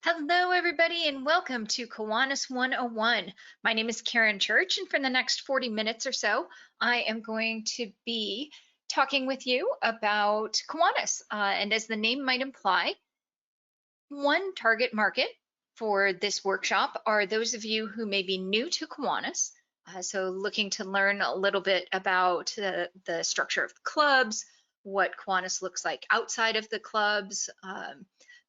Hello, everybody, and welcome to Kiwanis 101. My name is Karen Church, and for the next 40 minutes or so, I am going to be talking with you about Kiwanis. And as the name might imply, one target market for this workshop are those of you who may be new to Kiwanis, so looking to learn a little bit about the structure of clubs, what Kiwanis looks like outside of the clubs.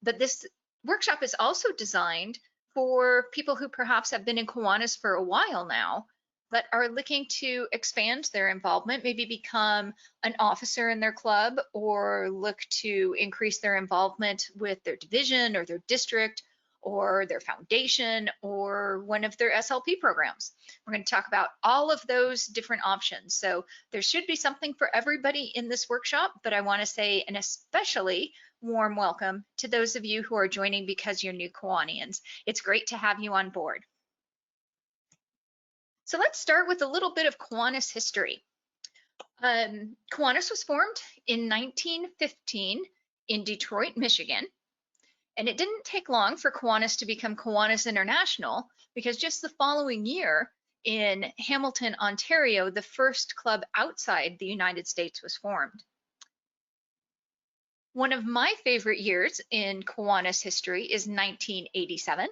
But this workshop is also designed for people who perhaps have been in Kiwanis for a while now, but are looking to expand their involvement, maybe become an officer in their club or look to increase their involvement with their division or their district or their foundation or one of their SLP programs. We're going to talk about all of those different options. So there should be something for everybody in this workshop, but I want to say an especially warm welcome to those of you who are joining because you're new Kiwanians. It's great to have you on board. So let's start with a little bit of Kiwanis history. Kiwanis was formed in 1915 in Detroit, Michigan. And it didn't take long for Kiwanis to become Kiwanis International because just the following year in Hamilton, Ontario, the first club outside the United States was formed. One of my favorite years in Kiwanis history is 1987.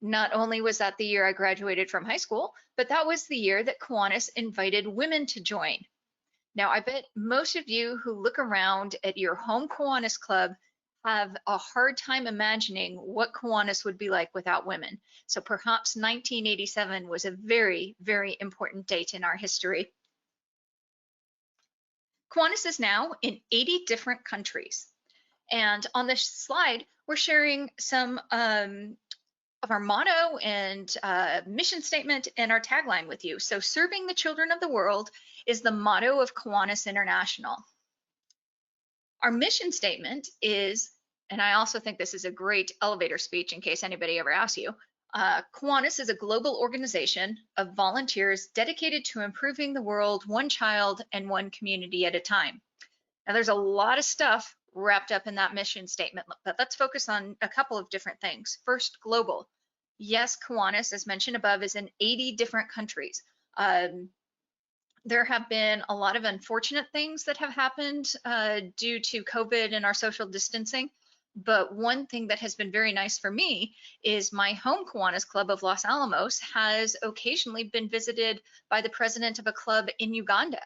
Not only was that the year I graduated from high school, but that was the year that Kiwanis invited women to join. Now, I bet most of you who look around at your home Kiwanis club have a hard time imagining what Kiwanis would be like without women. So perhaps 1987 was a very, very important date in our history. Kiwanis is now in 80 different countries. And on this slide, we're sharing some of our motto and mission statement and our tagline with you. So serving the children of the world is the motto of Kiwanis International. Our mission statement is, and I also think this is a great elevator speech in case anybody ever asks you, Kiwanis is a global organization of volunteers dedicated to improving the world one child and one community at a time. Now there's a lot of stuff wrapped up in that mission statement, but let's focus on a couple of different things. First, global. Yes, Kiwanis, as mentioned above, is in 80 different countries. There have been a lot of unfortunate things that have happened due to COVID and our social distancing. But one thing that has been very nice for me is my home Kiwanis Club of Los Alamos has occasionally been visited by the president of a club in Uganda.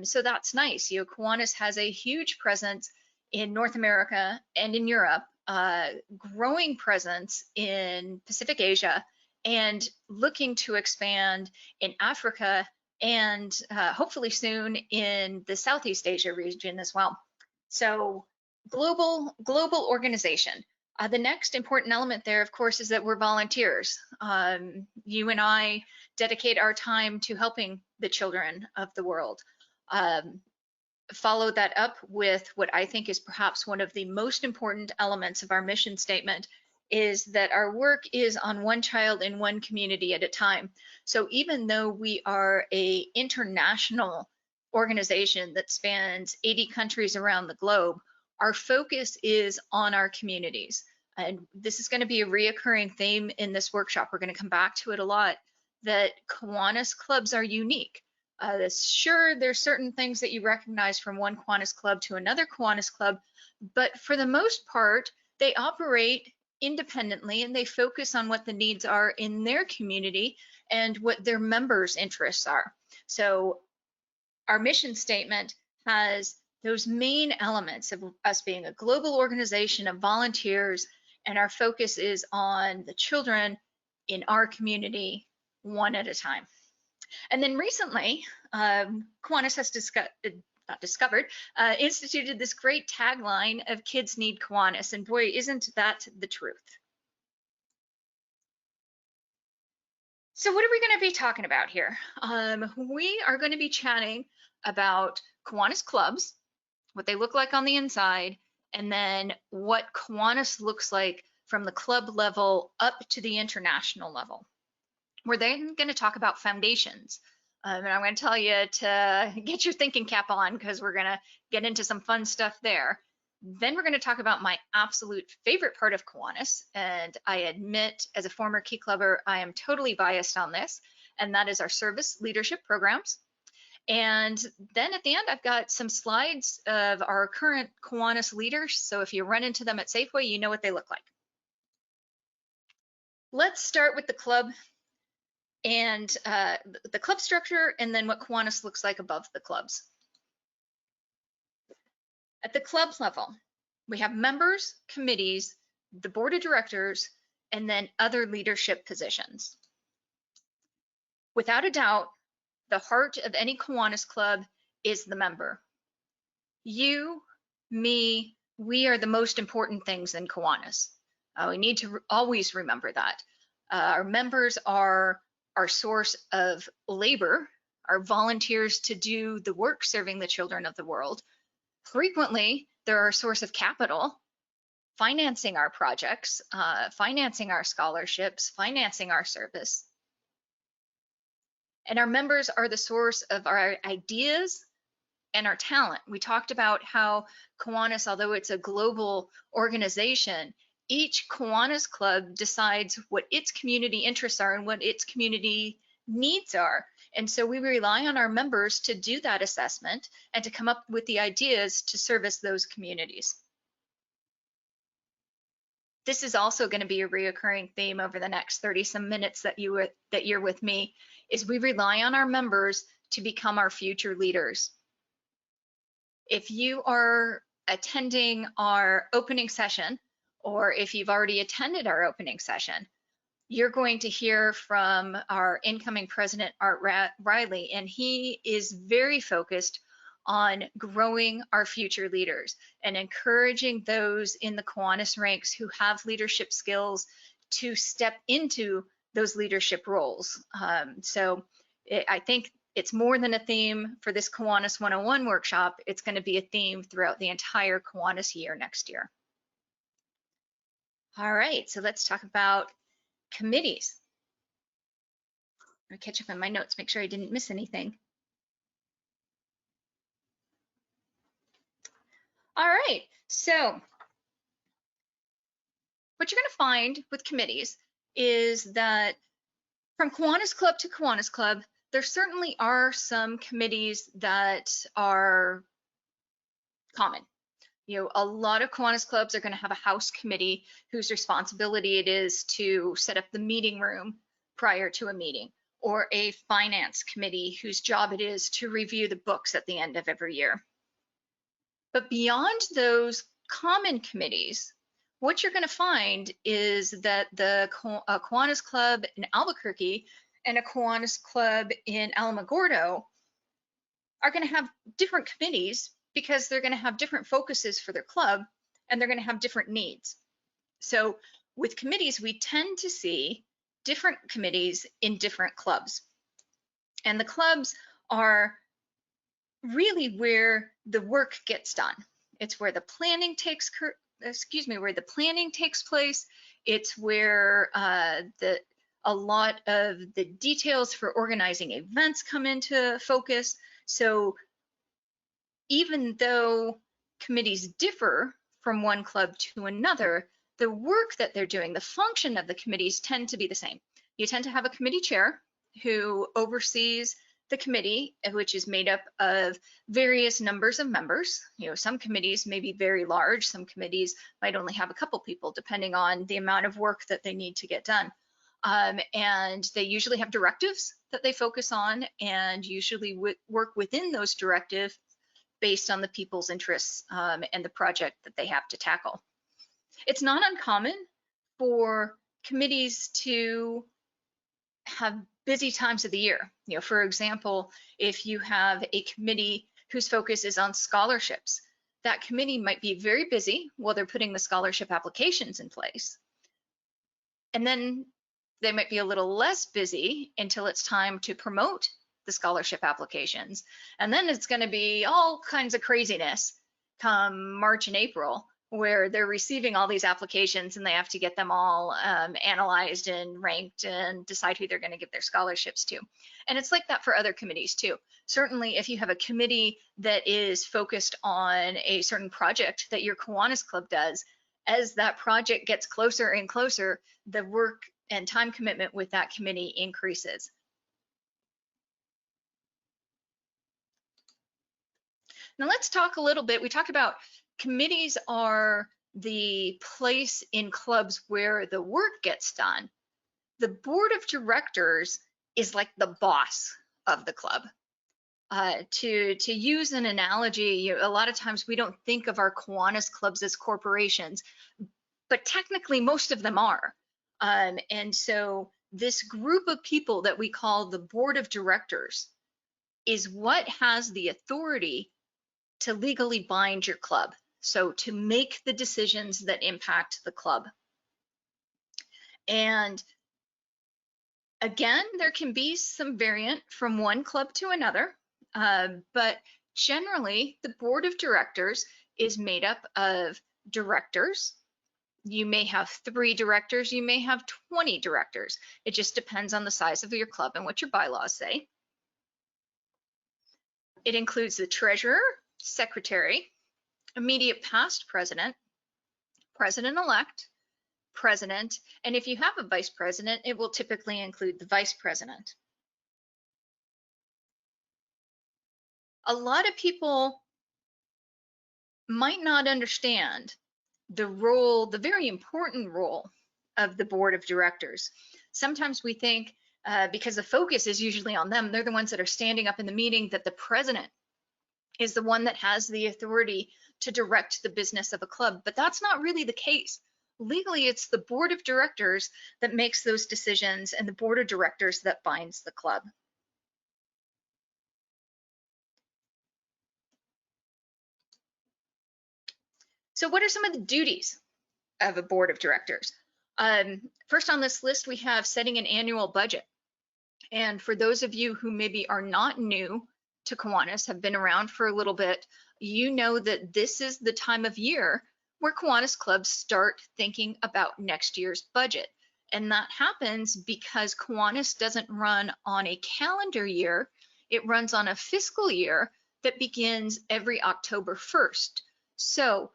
So that's nice. You know, Kiwanis has a huge presence in North America and in Europe, growing presence in Pacific Asia, and looking to expand in Africa and hopefully soon in the Southeast Asia region as well. So global organization. The next important element there, of course, is that we're volunteers. You and I dedicate our time to helping the children of the world. Follow that up with what I think is perhaps one of the most important elements of our mission statement is that our work is on one child in one community at a time. So even though we are an international organization that spans 80 countries around the globe, our focus is on our communities. And this is going to be a reoccurring theme in this workshop. We're going to come back to it a lot, that Kiwanis clubs are unique. Sure, there's certain things that you recognize from one Kiwanis club to another Kiwanis club, but for the most part, they operate independently and they focus on what the needs are in their community and what their members' interests are. So our mission statement has those main elements of us being a global organization of volunteers, and our focus is on the children in our community one at a time. And then recently, Kiwanis has instituted this great tagline of kids need Kiwanis, and boy, isn't that the truth. So what are we going to be talking about here? We are going to be chatting about Kiwanis clubs, what they look like on the inside, and then what Kiwanis looks like from the club level up to the international level. We're then going to talk about foundations. And I'm going to tell you to get your thinking cap on because we're going to get into some fun stuff there. Then we're going to talk about my absolute favorite part of Kiwanis, and I admit, as a former Key Clubber, I am totally biased on this, and that is our service leadership programs. And then at the end, I've got some slides of our current Kiwanis leaders, so if you run into them at Safeway, you know what they look like. Let's start with the club and the club structure, and then what Kiwanis looks like above the clubs. At the club level, we have members, committees, the board of directors, and then other leadership positions. Without a doubt, the heart of any Kiwanis club is the member. You, me, we are the most important things in Kiwanis. We need to always remember that. Our members are our source of labor, our volunteers to do the work serving the children of the world. Frequently, they're a source of capital, financing our projects, financing our scholarships, financing our service. And our members are the source of our ideas and our talent. We talked about how Kiwanis, although it's a global organization, each Kiwanis club decides what its community interests are and what its community needs are. And so we rely on our members to do that assessment and to come up with the ideas to service those communities. This is also going to be a reoccurring theme over the next 30 some minutes that you're with me, is we rely on our members to become our future leaders. If you are attending our opening session, or if you've already attended our opening session, you're going to hear from our incoming president, Art Riley, and he is very focused on growing our future leaders and encouraging those in the Kiwanis ranks who have leadership skills to step into those leadership roles. I think it's more than a theme for this Kiwanis 101 workshop. It's going to be a theme throughout the entire Kiwanis year next year. All right, so let's talk about committees. I'm gonna catch up on my notes, make sure I didn't miss anything. All right, so what you're gonna find with committees is that from Kiwanis Club to Kiwanis Club, there certainly are some committees that are common. You know, a lot of Kiwanis clubs are going to have a house committee whose responsibility it is to set up the meeting room prior to a meeting, or a finance committee whose job it is to review the books at the end of every year. But beyond those common committees, what you're going to find is that the Kiwanis Club in Albuquerque and a Kiwanis Club in Alamogordo are going to have different committees because they're going to have different focuses for their club and they're going to have different needs. So with committees, we tend to see different committees in different clubs. And the clubs are really where the work gets done. It's where the planning takes place. It's where a lot of the details for organizing events come into focus. So even though committees differ from one club to another, the work that they're doing, the function of the committees tend to be the same. You tend to have a committee chair who oversees the committee, which is made up of various numbers of members. You know, some committees may be very large, some committees might only have a couple people, depending on the amount of work that they need to get done. And they usually have directives that they focus on, and usually work within those directives based on the people's interests and the project that they have to tackle. It's not uncommon for committees to have busy times of the year. You know, for example, if you have a committee whose focus is on scholarships, that committee might be very busy while they're putting the scholarship applications in place. And then they might be a little less busy until it's time to promote the scholarship applications. And then it's going to be all kinds of craziness come March and April where they're receiving all these applications and they have to get them all analyzed and ranked and decide who they're going to give their scholarships to. And it's like that for other committees too. Certainly, if you have a committee that is focused on a certain project that your Kiwanis Club does, as that project gets closer and closer, the work and time commitment with that committee increases. Now let's talk a little bit. We talked about committees are the place in clubs where the work gets done. The board of directors is like the boss of the club. To use an analogy, a lot of times we don't think of our Kiwanis clubs as corporations, but technically most of them are. And so this group of people that we call the board of directors is what has the authority to legally bind your club. So to make the decisions that impact the club. And again, there can be some variant from one club to another, but generally the board of directors is made up of directors. You may have 3 directors, you may have 20 directors. It just depends on the size of your club and what your bylaws say. It includes the treasurer, secretary, immediate past president, president-elect, president, and if you have a vice president, it will typically include the vice president. A lot of people might not understand the role, the very important role of the board of directors. Sometimes we think because the focus is usually on them, they're the ones that are standing up in the meeting, that the president is the one that has the authority to direct the business of a club, but that's not really the case. Legally, it's the board of directors that makes those decisions and the board of directors that binds the club. So what are some of the duties of a board of directors? First on this list, we have setting an annual budget. And for those of you who maybe are not new to Kiwanis, have been around for a little bit, you know that this is the time of year where Kiwanis clubs start thinking about next year's budget. And that happens because Kiwanis doesn't run on a calendar year, it runs on a fiscal year that begins every October 1st. So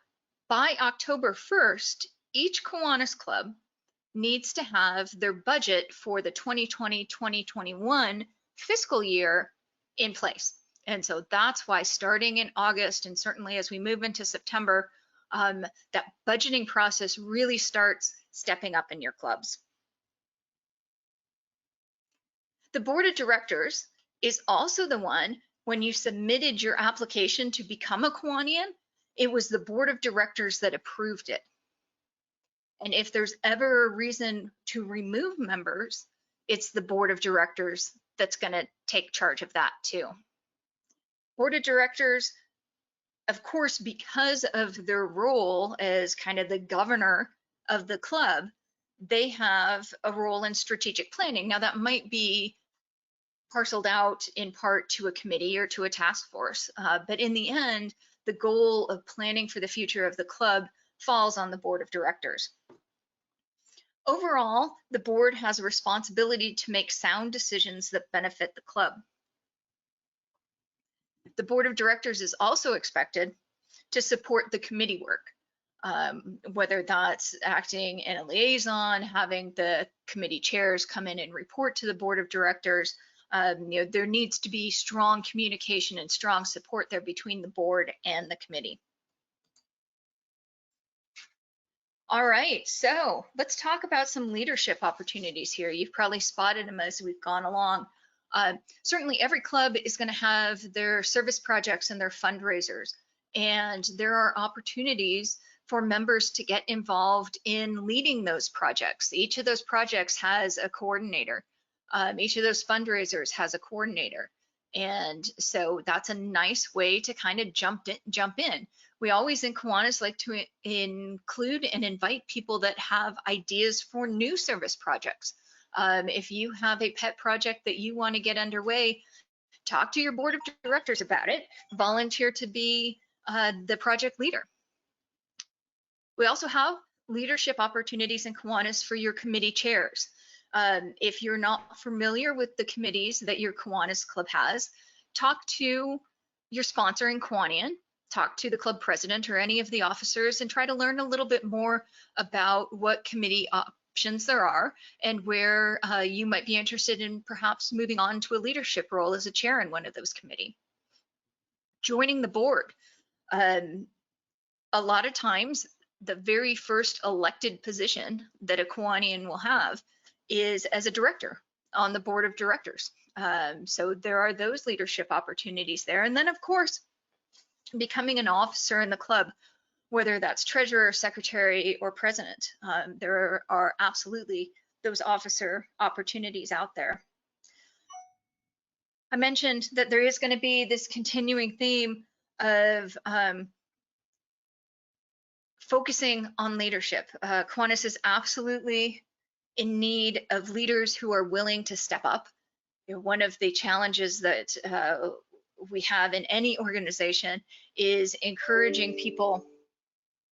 by October 1st, each Kiwanis club needs to have their budget for the 2020-2021 fiscal year in place. And so that's why starting in August, and certainly as we move into September, that budgeting process really starts stepping up in your clubs. The board of directors is also the one, when you submitted your application to become a Kiwanian, it was the board of directors that approved it. And if there's ever a reason to remove members, it's the board of directors that's going to take charge of that too. Board of directors, of course, because of their role as kind of the governor of the club, they have a role in strategic planning. Now that might be parceled out in part to a committee or to a task force, but in the end, the goal of planning for the future of the club falls on the board of directors. Overall, the board has a responsibility to make sound decisions that benefit the club. The board of directors is also expected to support the committee work, whether that's acting in a liaison, having the committee chairs come in and report to the board of directors. There needs to be strong communication and strong support there between the board and the committee. All right, so let's talk about some leadership opportunities here. You've probably spotted them as we've gone along. Certainly every club is going to have their service projects and their fundraisers, and there are opportunities for members to get involved in leading those projects. Each of those projects has a coordinator. Each of those fundraisers has a coordinator. And so that's a nice way to kind of jump in. We always in Kiwanis like to include and invite people that have ideas for new service projects. If you have a pet project that you want to get underway, talk to your board of directors about it, volunteer to be the project leader. We also have leadership opportunities in Kiwanis for your committee chairs. If you're not familiar with the committees that your Kiwanis club has, talk to your sponsor in Kiwanian, talk to the club president or any of the officers, and try to learn a little bit more about what committee options there are and where you might be interested in perhaps moving on to a leadership role as a chair in one of those committees. Joining the board. A lot of times, the very first elected position that a Kiwanian will have is as a director on the board of directors. So there are those leadership opportunities there. And then, of course, becoming an officer in the club, whether that's treasurer, secretary, or president, there are absolutely those officer opportunities out there. I mentioned that there is going to be this continuing theme of focusing on leadership. Kiwanis is absolutely in need of leaders who are willing to step up. You know, one of the challenges that we have in any organization is encouraging people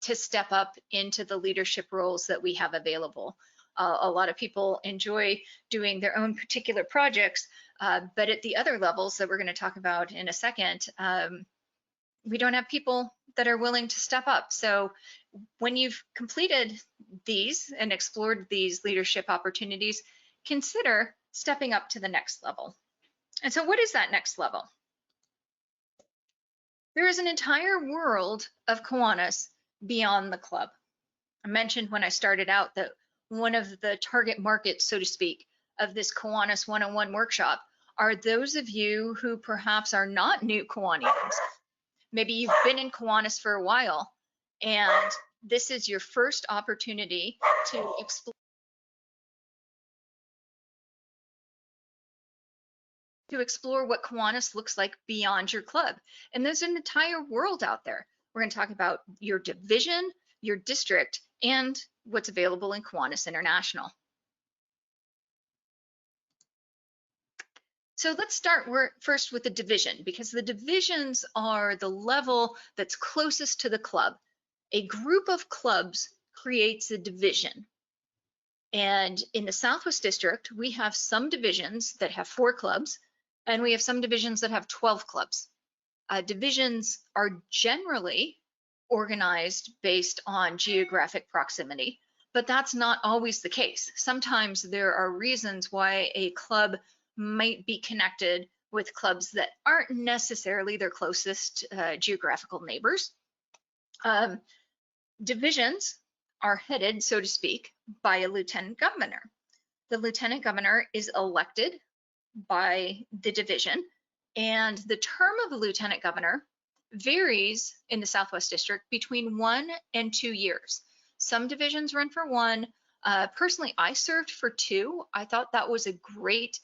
to step up into the leadership roles that we have available. A lot of people enjoy doing their own particular projects, but at the other levels that we're going to talk about in a second, we don't have people that are willing to step up. So when you've completed these and explored these leadership opportunities, consider stepping up to the next level. And so what is that next level? There is an entire world of Kiwanis beyond the club. I mentioned when I started out that one of the target markets, so to speak, of this Kiwanis 101 workshop are those of you who perhaps are not new Kiwanians. Maybe you've been in Kiwanis for a while, and this is your first opportunity to explore what Kiwanis looks like beyond your club. And there's an entire world out there. We're going to talk about your division, your district, and what's available in Kiwanis International. So let's start first with the division, because the divisions are the level that's closest to the club. A group of clubs creates a division. And in the Southwest District, we have some divisions that have 4 clubs, and we have some divisions that have 12 clubs. Divisions are generally organized based on geographic proximity, but that's not always the case. Sometimes there are reasons why a club might be connected with clubs that aren't necessarily their closest geographical neighbors. Divisions are headed, so to speak, by a lieutenant governor. The lieutenant governor is elected by the division, and the term of a lieutenant governor varies in the Southwest District between 1 and 2 years. Some divisions run for 1. Personally, I served for 2. I thought that was a great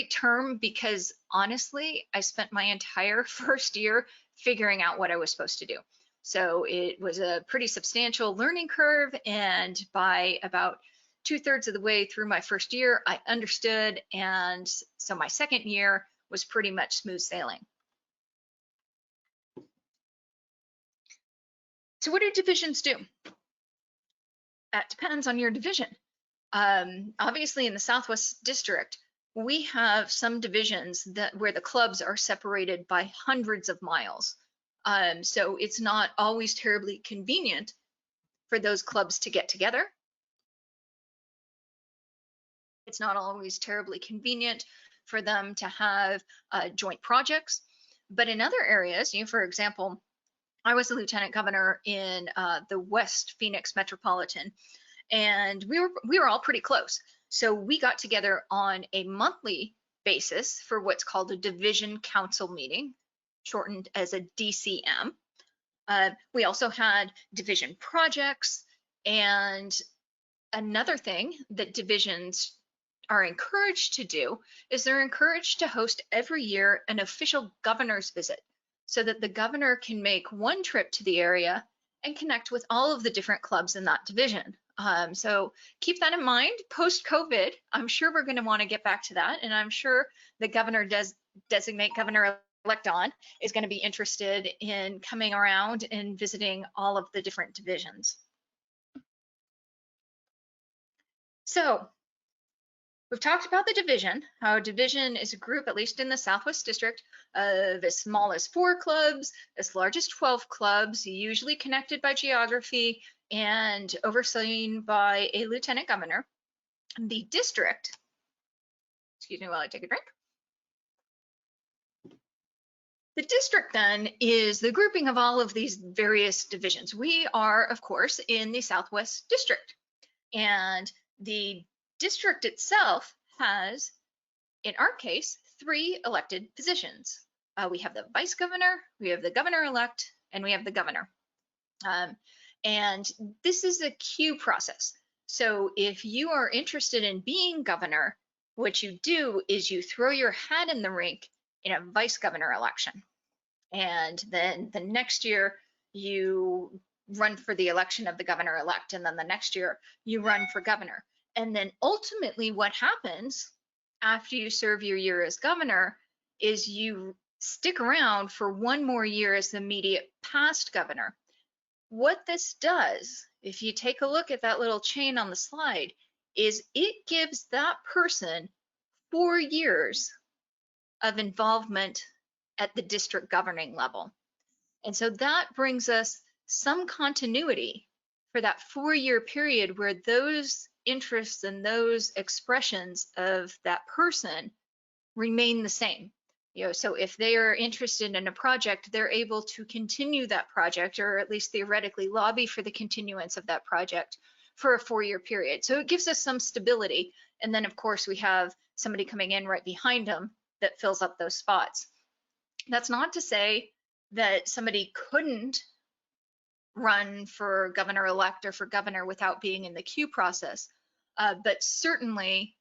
term because honestly, I spent my entire first year figuring out what I was supposed to do. So it was a pretty substantial learning curve, and by about 2/3 of the way through my first year, I understood, and so my second year was pretty much smooth sailing. So what do divisions do? That depends on your division. Obviously in the Southwest District, we have some divisions where the clubs are separated by hundreds of miles. So it's not always terribly convenient for those clubs to get together. It's not always terribly convenient for them to have joint projects. But in other areas, for example, I was a lieutenant governor in the West Phoenix Metropolitan, and we were all pretty close. So we got together on a monthly basis for what's called a division council meeting, shortened as a DCM. We also had division projects, and another thing that divisions are encouraged to do is they're encouraged to host every year an official governor's visit so that the governor can make one trip to the area and connect with all of the different clubs in that division. So keep that in mind. Post-COVID, I'm sure we're going to want to get back to that, and I'm sure the governor does designate Governor elect on is going to be interested in coming around and visiting all of the different divisions. So we've talked about the division, how a division is a group, at least in the Southwest District, of as small as 4 clubs, as large as 12 clubs, usually connected by geography and overseen by a lieutenant governor. The district, excuse me while I take a drink. The district then is the grouping of all of these various divisions. We are, of course, in the Southwest District, and the district itself has, in our case, 3 elected positions. We have the vice governor, we have the governor-elect, and we have the governor. And this is a queue process. So if you are interested in being governor, what you do is you throw your hat in the rink in a vice governor election. And then the next year you run for the election of the governor-elect, and then the next year you run for governor. And then ultimately what happens after you serve your year as governor is you stick around for 1 more year as the immediate past governor. What this does, if you take a look at that little chain on the slide, is it gives that person 4 years of involvement at the district governing level. And so that brings us some continuity for that 4-year period where those interests and those expressions of that person remain the same. So if they are interested in a project, they're able to continue that project, or at least theoretically lobby for the continuance of that project for a 4-year period. So it gives us some stability. And then of course we have somebody coming in right behind them that fills up those spots. That's not to say that somebody couldn't run for governor-elect or for governor without being in the queue process, but certainly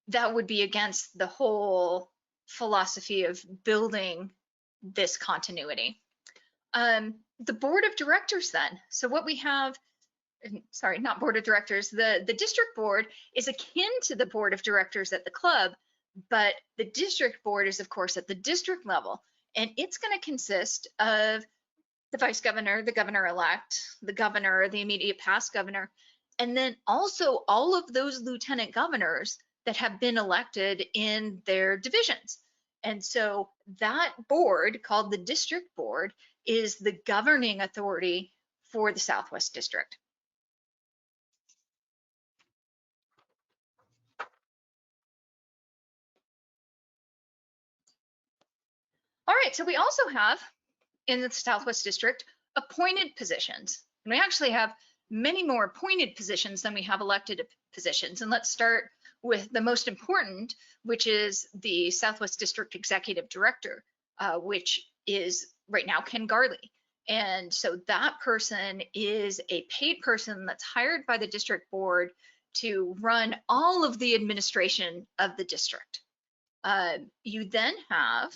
that would be against the whole philosophy of building this continuity. The board of directors then. So what we have, sorry, not board of directors, the district board is akin to the board of directors at the club, but the district board is of course at the district level, and it's going to consist of the vice governor, the governor-elect, the governor, the immediate past governor, and then also all of those lieutenant governors that have been elected in their divisions. And so that board, called the district board, is the governing authority for the Southwest District. All right, so we also have in the Southwest District appointed positions. And we actually have many more appointed positions than we have elected positions. And let's start with the most important, which is the Southwest District Executive Director, which is right now Ken Garley. And so that person is a paid person that's hired by the district board to run all of the administration of the district. You then have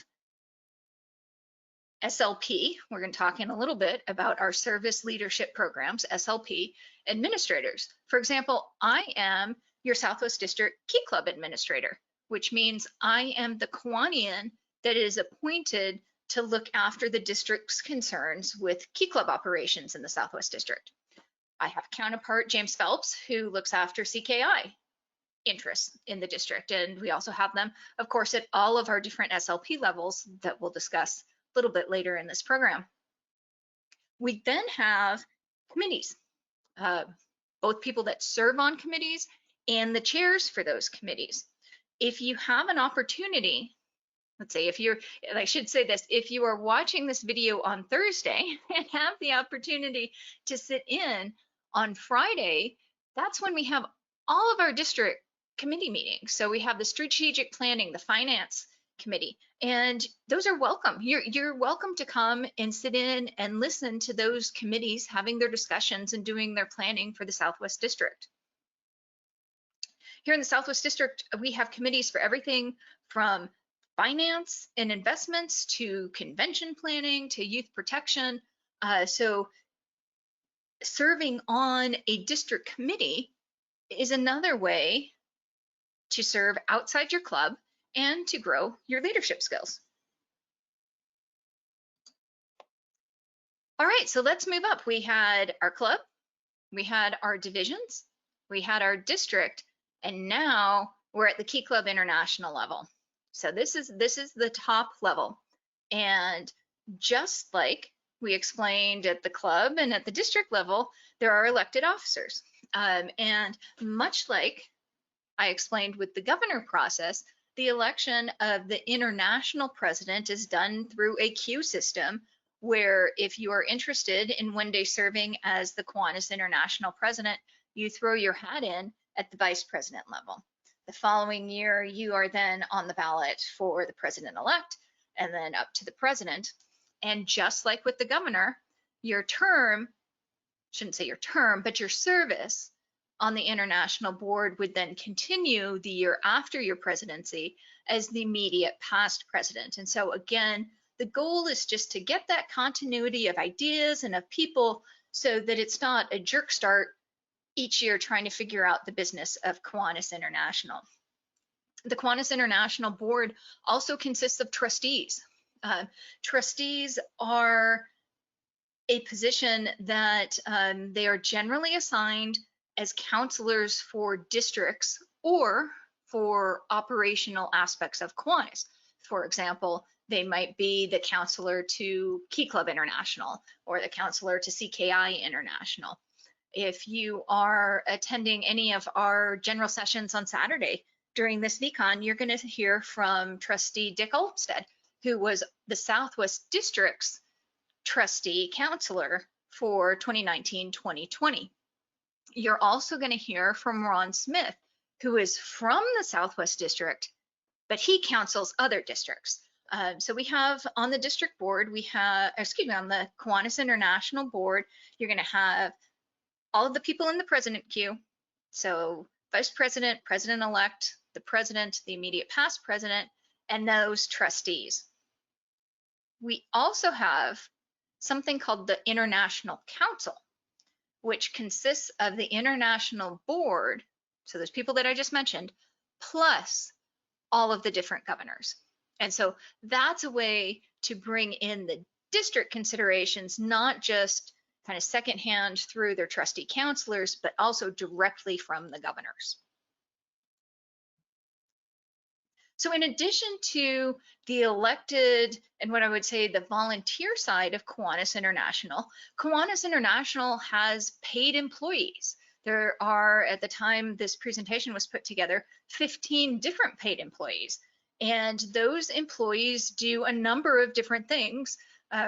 SLP, we're going to talk in a little bit about our service leadership programs, SLP administrators. For example, I am your Southwest District Key Club administrator, which means I am the Kiwanian that is appointed to look after the district's concerns with Key Club operations in the Southwest District. I have counterpart James Phelps, who looks after CKI interests in the district, and we also have them, of course, at all of our different SLP levels that we'll discuss a little bit later in this program. We then have committees, both people that serve on committees and the chairs for those committees. If you have an opportunity, let's say if you're, and I should say this, if you are watching this video on Thursday and have the opportunity to sit in on Friday, that's when we have all of our district committee meetings. So we have the strategic planning, the finance committee, and those are welcome. You're welcome to come and sit in and listen to those committees having their discussions and doing their planning for the Southwest District. Here in the Southwest District, we have committees for everything from finance and investments to convention planning to youth protection. So serving on a district committee is another way to serve outside your club and to grow your leadership skills. All right, so let's move up. We had our club, we had our divisions, we had our district, and now we're at the Key Club International level. So this is the top level. And just like we explained at the club and at the district level, there are elected officers. And much like I explained with the governor process, the election of the international president is done through a queue system where if you are interested in one day serving as the Kiwanis International president, you throw your hat in at the vice president level. The following year, you are then on the ballot for the president-elect and then up to the president. And just like with the governor, your term, shouldn't say your term, but your service on the international board would then continue the year after your presidency as the immediate past president. And so again, the goal is just to get that continuity of ideas and of people so that it's not a jerk start each year trying to figure out the business of Kiwanis International. The Kiwanis International board also consists of trustees. Trustees are a position that they are generally assigned as counselors for districts or for operational aspects of Kiwanis. For example, they might be the counselor to Key Club International or the counselor to CKI International. If you are attending any of our general sessions on Saturday during this VCon, you're going to hear from Trustee Dick Olmstead, who was the Southwest District's trustee counselor for 2019-2020. You're also going to hear from Ron Smith, who is from the Southwest District, but he counsels other districts. So we have on the district board, we have, on the Kiwanis International board, you're going to have all of the people in the president queue. So vice president, president-elect, the president, the immediate past president, and those trustees. We also have something called the International Council, which consists of the international board, so those people that I just mentioned, plus all of the different governors. And so that's a way to bring in the district considerations, not just kind of secondhand through their trustee counselors, but also directly from the governors. So in addition to the elected and what I would say the volunteer side of Kiwanis International has paid employees. There are, at the time this presentation was put together, 15 different paid employees. And those employees do a number of different things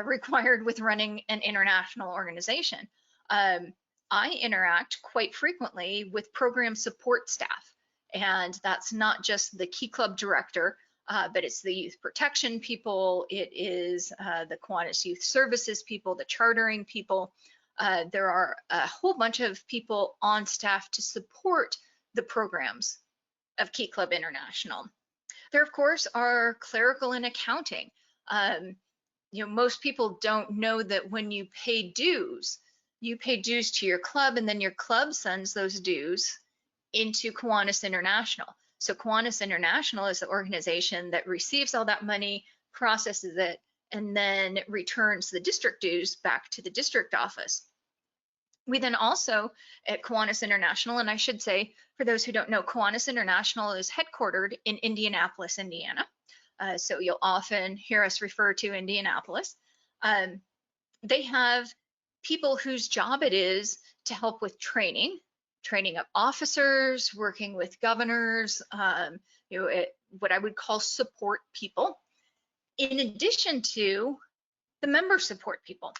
required with running an international organization. I interact quite frequently with program support staff. And that's not just the Key Club director, but it's the youth protection people, it is the Kiwanis Youth Services people, the chartering people. There are a whole bunch of people on staff to support the programs of Key Club International. There, of course, are clerical and accounting. Most people don't know that when you pay dues to your club, and then your club sends those dues into Kiwanis International. So Kiwanis International is the organization that receives all that money, processes it, and then returns the district dues back to the district office. We then also at Kiwanis International, and I should say, for those who don't know, Kiwanis International is headquartered in Indianapolis, Indiana. So you'll often hear us refer to Indianapolis. They have people whose job it is to help with training of officers, working with governors, what I would call support people, in addition to the member support people.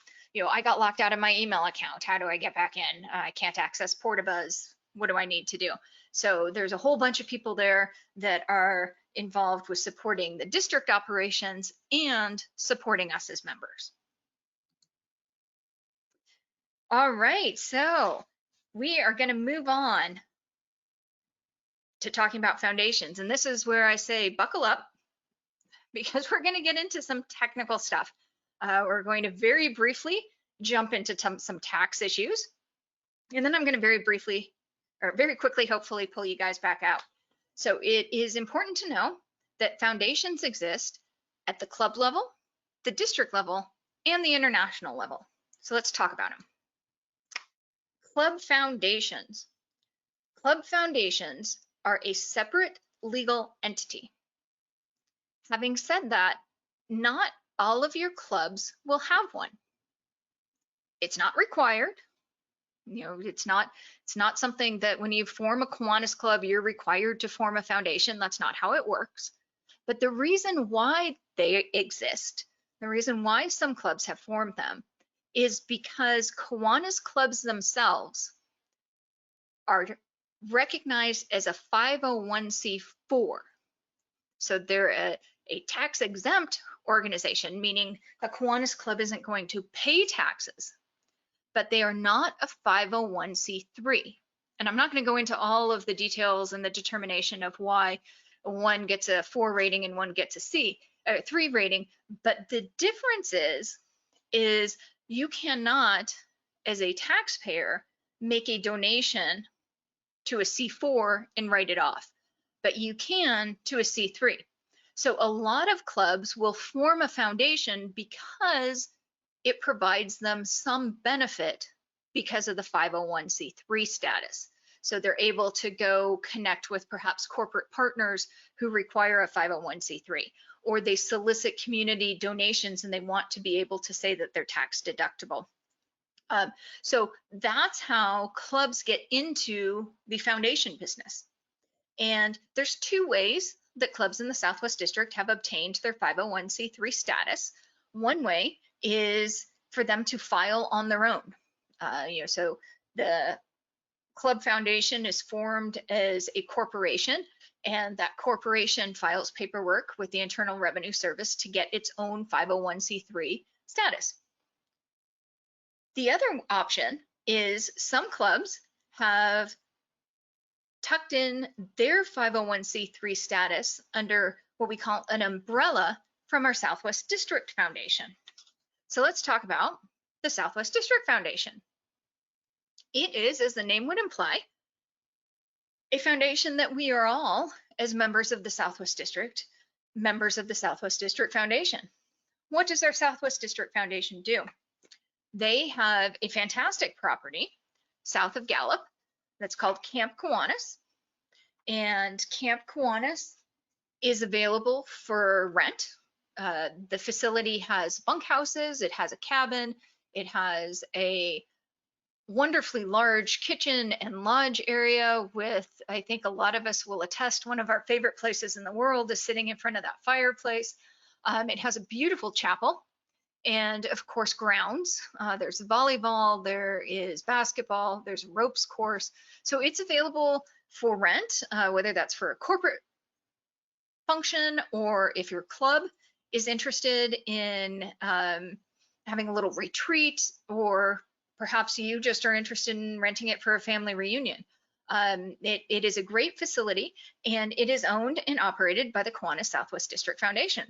I got locked out of my email account. How do I get back in? I can't access Portabuzz. What do I need to do? So there's a whole bunch of people there that are involved with supporting the district operations and supporting us as members. All right, so we are going to move on to talking about foundations. And this is where I say buckle up, because we're going to get into some technical stuff. We're going to very briefly jump into some tax issues. And then I'm going to very quickly, hopefully, pull you guys back out. So it is important to know that foundations exist at the club level, the district level, and the international level. So let's talk about them. Club foundations. Club foundations are a separate legal entity. Having said that, not all of your clubs will have one. It's not required. It's not something that when you form a Kiwanis club, you're required to form a foundation. That's not how it works. But the reason why they exist, the reason why some clubs have formed them, is because Kiwanis clubs themselves are recognized as a 501c4. So they're a tax exempt organization, meaning a Kiwanis club isn't going to pay taxes, but they are not a 501c3. And I'm not going to go into all of the details and the determination of why one gets a 4 rating and one gets a 3 rating, but the difference is you cannot, as a taxpayer, make a donation to a C4 and write it off, but you can to a C3. So a lot of clubs will form a foundation because it provides them some benefit because of the 501c3 status. So they're able to go connect with perhaps corporate partners who require a 501c3, or they solicit community donations and they want to be able to say that they're tax deductible. So that's how clubs get into the foundation business. And there's 2 ways that clubs in the Southwest District have obtained their 501c3 status. One way is for them to file on their own. So the club foundation is formed as a corporation, and that corporation files paperwork with the Internal Revenue Service to get its own 501c3 status. The other option is some clubs have tucked in their 501c3 status under what we call an umbrella from our Southwest District Foundation. So let's talk about the Southwest District Foundation. It is, as the name would imply, a foundation that we are all, as members of the Southwest District, members of the Southwest District Foundation. What does our Southwest District Foundation do? They have a fantastic property south of Gallup that's called Camp Kiwanis. And Camp Kiwanis is available for rent. The facility has bunkhouses, it has a cabin, it has a wonderfully large kitchen and lodge area with, I think a lot of us will attest, one of our favorite places in the world is sitting in front of that fireplace. It has a beautiful chapel and of course grounds. There's volleyball, there is basketball, there's a ropes course. So it's available for rent, whether that's for a corporate function or if your club is interested in having a little retreat, or perhaps you just are interested in renting it for a family reunion. It is a great facility, and it is owned and operated by the Kiwanis Southwest District Foundation.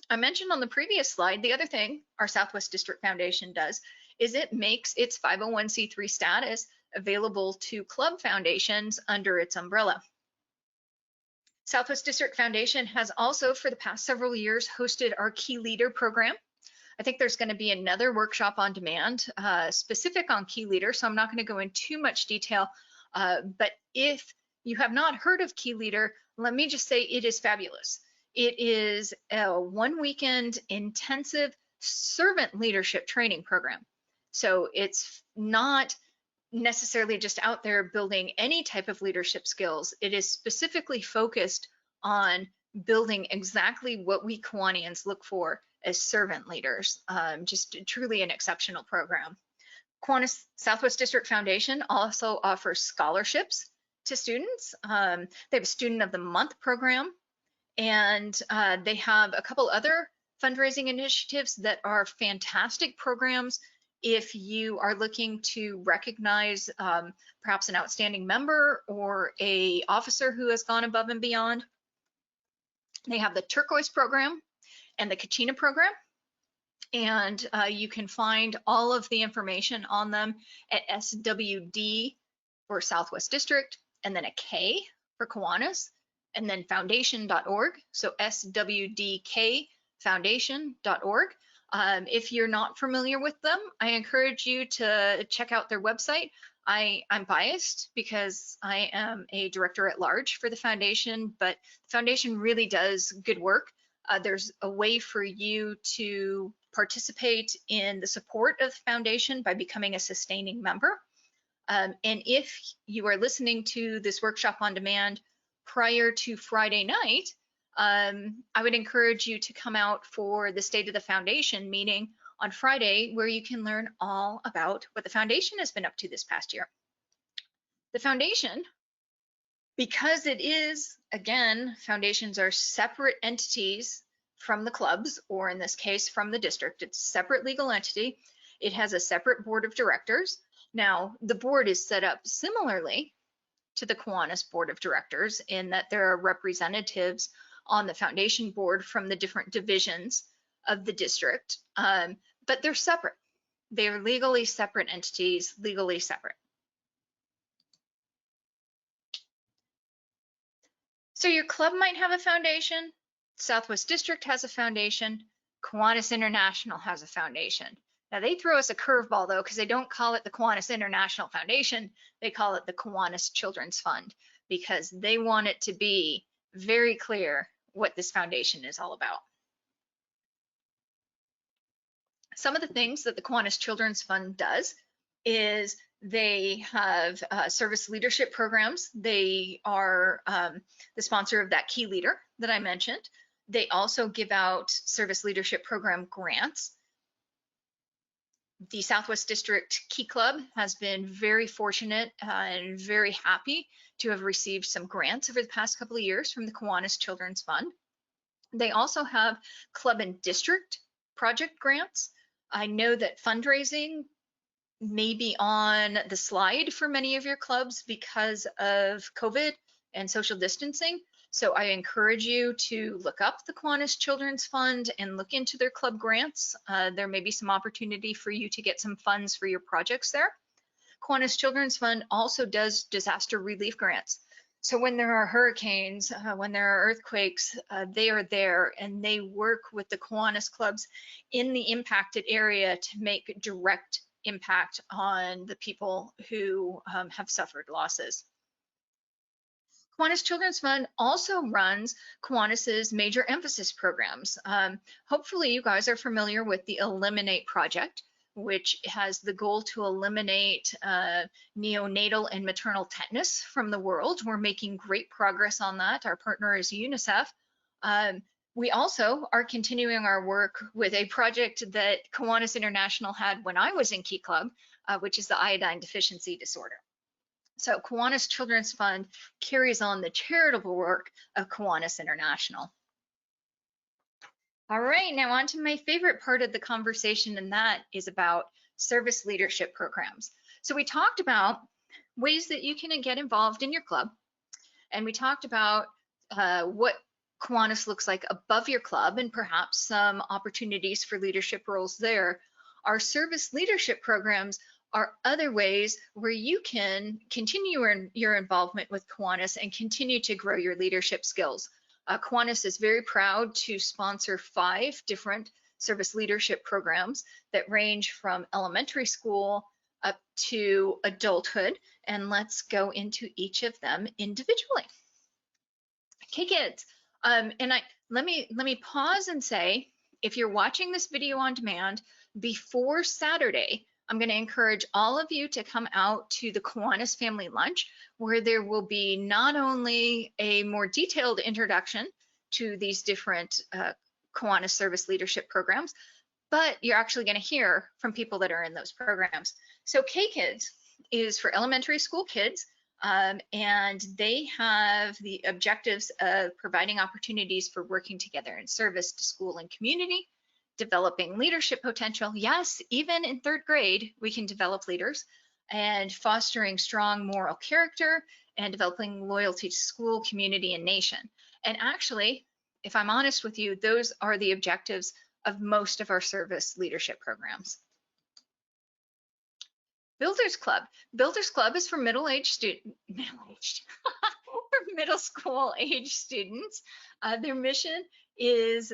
I mentioned on the previous slide, the other thing our Southwest District Foundation does is it makes its 501c3 status available to club foundations under its umbrella. Southwest District Foundation has also, for the past several years, hosted our Key Leader program. I think there's going to be another workshop on demand specific on Key Leader, so I'm not going to go into too much detail. But if you have not heard of Key Leader, let me just say it is fabulous. It is a 1 weekend intensive servant leadership training program. So it's not necessarily just out there building any type of leadership skills. It is specifically focused on building exactly what we Kiwanians look for as servant leaders. Just truly an exceptional program. Kiwanis Southwest District Foundation also offers scholarships to students. They have a Student of the Month program, and they have a couple other fundraising initiatives that are fantastic programs if you are looking to recognize perhaps an outstanding member or a officer who has gone above and beyond. They have the Turquoise program and the Kachina program, and you can find all of the information on them at SWD for Southwest District, and then a K for Kiwanis, and then foundation.org, so swdkfoundation.org. If you're not familiar with them, I encourage you to check out their website. I'm biased because I am a director at large for the foundation, but the foundation really does good work. There's a way for you to participate in the support of the foundation by becoming a sustaining member. And if you are listening to this workshop on demand prior to Friday night, I would encourage you to come out for the State of the Foundation meeting on Friday, where you can learn all about what the foundation has been up to this past year. The foundation, because it is, again, foundations are separate entities from the clubs, or in this case, from the district. It's a separate legal entity. It has a separate board of directors. Now, the board is set up similarly to the Kiwanis Board of Directors in that there are representatives on the foundation board from the different divisions of the district, but they're separate. They are legally separate entities, legally separate. So your club might have a foundation, Southwest District has a foundation, Kiwanis International has a foundation. Now they throw us a curveball though, because they don't call it the Kiwanis International Foundation, they call it the Kiwanis Children's Fund, because they want it to be very clear what this foundation is all about. Some of the things that the Kiwanis Children's Fund does is they have service leadership programs. They are the sponsor of that Key Leader that I mentioned. They also give out service leadership program grants. The Southwest District Key Club has been very fortunate and very happy to have received some grants over the past couple of years from the Kiwanis Children's Fund. They also have club and district project grants. I know that fundraising may be on the slide for many of your clubs because of COVID and social distancing. So I encourage you to look up the Kiwanis Children's Fund and look into their club grants. There may be some opportunity for you to get some funds for your projects there. Kiwanis Children's Fund also does disaster relief grants. So when there are hurricanes, when there are earthquakes, they are there and they work with the Kiwanis clubs in the impacted area to make direct impact on the people who have suffered losses. Kiwanis Children's Fund also runs Kiwanis's major emphasis programs. Hopefully you guys are familiar with the Eliminate Project, which has the goal to eliminate neonatal and maternal tetanus from the world. We're making great progress on that. Our partner is UNICEF. We also are continuing our work with a project that Kiwanis International had when I was in Key Club, which is the iodine deficiency disorder. So Kiwanis Children's Fund carries on the charitable work of Kiwanis International. All right, now on to my favorite part of the conversation, and that is about service leadership programs. So we talked about ways that you can get involved in your club, and we talked about what Kiwanis looks like above your club and perhaps some opportunities for leadership roles there. Our service leadership programs are other ways where you can continue your involvement with Kiwanis and continue to grow your leadership skills. Kiwanis is very proud to sponsor 5 different service leadership programs that range from elementary school up to adulthood, and let's go into each of them individually. Okay, kids, let me pause and say, if you're watching this video on demand before Saturday, I'm going to encourage all of you to come out to the Kiwanis Family Lunch, where there will be not only a more detailed introduction to these different Kiwanis service leadership programs, but you're actually going to hear from people that are in those programs. So K-Kids is for elementary school kids, and they have the objectives of providing opportunities for working together in service to school and community, developing leadership potential. Yes, even in 3rd grade, we can develop leaders, and fostering strong moral character and developing loyalty to school, community, and nation. And actually, if I'm honest with you, those are the objectives of most of our service leadership programs. Builders Club. Builders Club is for middle school age students. Their mission is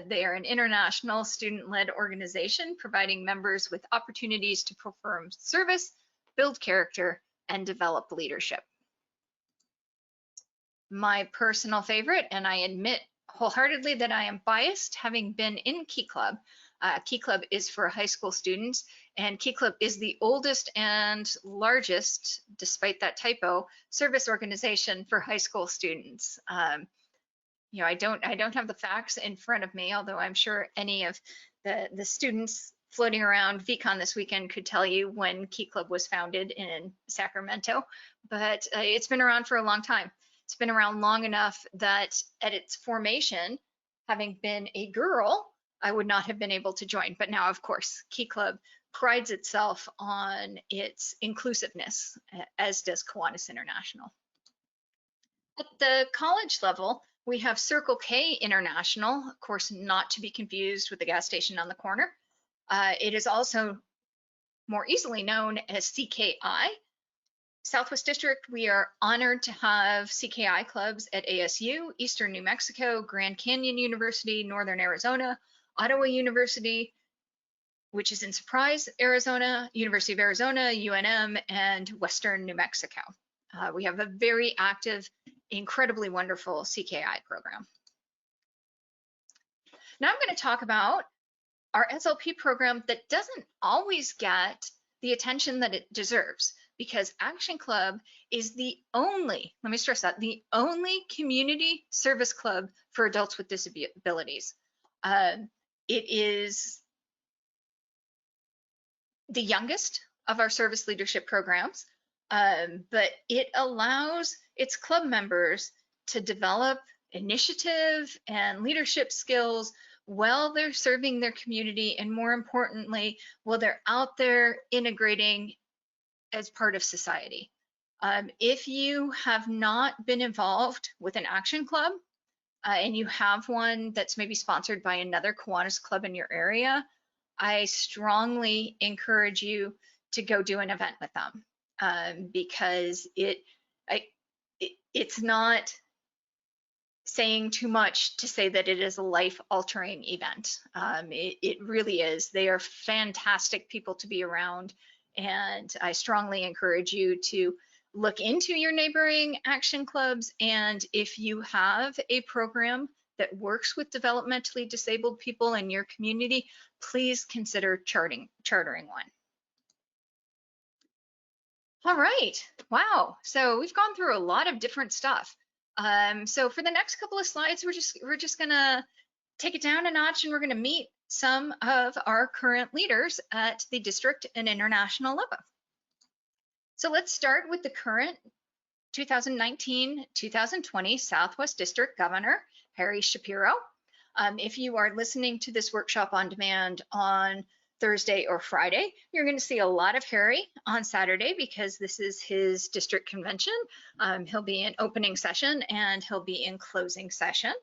they are an international student-led organization providing members with opportunities to perform service, build character, and develop leadership. My personal favorite, and I admit wholeheartedly that I am biased, having been in Key Club. Key Club is for high school students, and Key Club is the oldest and largest, despite that typo, service organization for high school students. You know, I don't have the facts in front of me, although I'm sure any of the students floating around VCon this weekend could tell you when Key Club was founded in Sacramento, but it's been around for a long time. It's been around long enough that at its formation, having been a girl, I would not have been able to join. But now, of course, Key Club prides itself on its inclusiveness, as does Kiwanis International. At the college level, we have Circle K International, of course, not to be confused with the gas station on the corner. It is also more easily known as CKI. Southwest District, we are honored to have CKI clubs at ASU, Eastern New Mexico, Grand Canyon University, Northern Arizona, Ottawa University, which is in Surprise, Arizona, University of Arizona, UNM, and Western New Mexico. We have a very active, incredibly wonderful CKI program. Now I'm going to talk about our SLP program that doesn't always get the attention that it deserves, because Action Club is the only, let me stress that, the only community service club for adults with disabilities. It is the youngest of our service leadership programs, but it allows its club members to develop initiative and leadership skills while they're serving their community, and more importantly, while they're out there integrating as part of society. If you have not been involved with an Action Club, and you have one that's maybe sponsored by another Kiwanis club in your area, I strongly encourage you to go do an event with them, because it's not saying too much to say that it is a life-altering event. It really is. They are fantastic people to be around, and I strongly encourage you to look into your neighboring Action clubs, and if you have a program that works with developmentally disabled people in your community, please consider chartering one. All right, wow, so we've gone through a lot of different stuff. So for the next couple of slides, we're just gonna take it down a notch, and we're gonna meet some of our current leaders at the district and international level. So let's start with the current 2019-2020 Southwest District Governor, Harry Shapiro. If you are listening to this workshop on demand on Thursday or Friday, you're going to see a lot of Harry on Saturday because this is his district convention. He'll be in opening session and he'll be in closing session.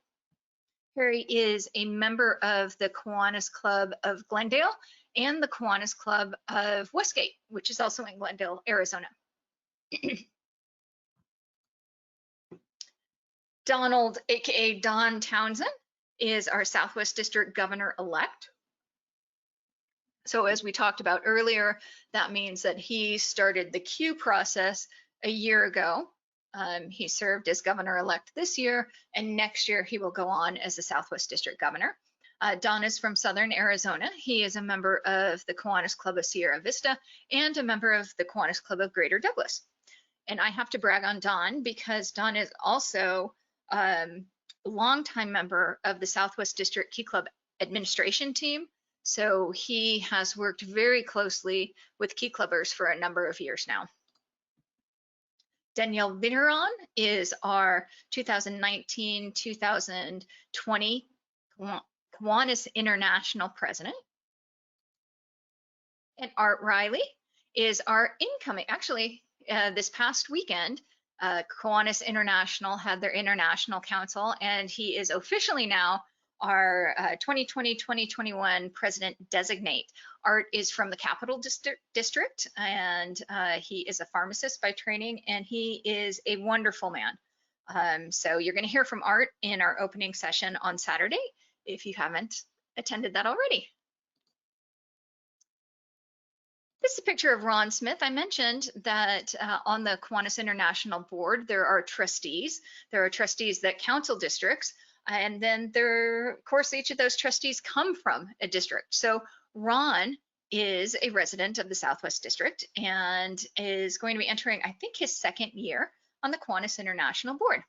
Harry is a member of the Kiwanis Club of Glendale and the Kiwanis Club of Westgate, which is also in Glendale, Arizona. Donald, aka Don Townsend, is our Southwest District Governor-elect. So as we talked about earlier, that means that he started the queue process a year ago. He served as governor-elect this year, and next year he will go on as the Southwest District Governor. Don is from Southern Arizona. He is a member of the Kiwanis Club of Sierra Vista and a member of the Kiwanis Club of Greater Douglas. And I have to brag on Don because Don is also a longtime member of the Southwest District Key Club administration team. So he has worked very closely with Key Clubbers for a number of years now. Danielle Vineron is our 2019-2020 Kiwanis International President. And Art Riley is our incoming, actually, this past weekend, Kiwanis International had their International Council, and he is officially now our 2020-2021 President Designate. Art is from the Capital District, and he is a pharmacist by training, and he is a wonderful man. So you're going to hear from Art in our opening session on Saturday, if you haven't attended that already. This is a picture of Ron Smith. I mentioned that on the Kiwanis International Board, there are trustees. There are trustees that counsel districts, and then of course, each of those trustees come from a district. So Ron is a resident of the Southwest District and is going to be entering, I think, his second year on the Kiwanis International Board.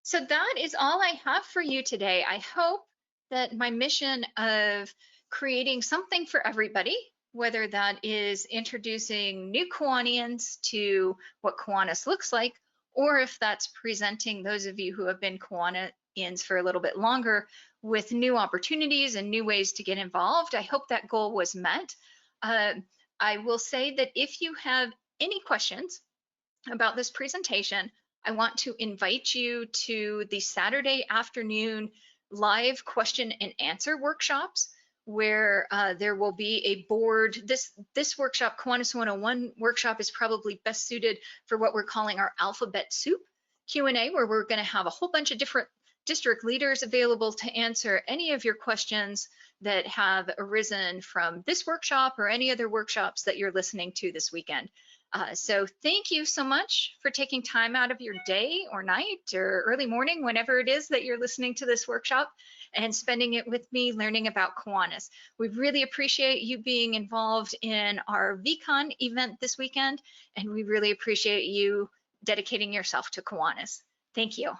So that is all I have for you today. I hope that my mission of creating something for everybody, whether that is introducing new Kiwanians to what Kiwanis looks like, or if that's presenting those of you who have been Kiwanians for a little bit longer with new opportunities and new ways to get involved, I hope that goal was met. I will say that if you have any questions about this presentation, I want to invite you to the Saturday afternoon live question and answer workshops, where there will be a board. This workshop, Kiwanis 101 workshop, is probably best suited for what we're calling our alphabet soup Q&A, where we're going to have a whole bunch of different district leaders available to answer any of your questions that have arisen from this workshop or any other workshops that you're listening to this weekend. So thank you so much for taking time out of your day or night or early morning, whenever it is that you're listening to this workshop, and spending it with me learning about Kiwanis. We really appreciate you being involved in our VCon event this weekend, and we really appreciate you dedicating yourself to Kiwanis. Thank you.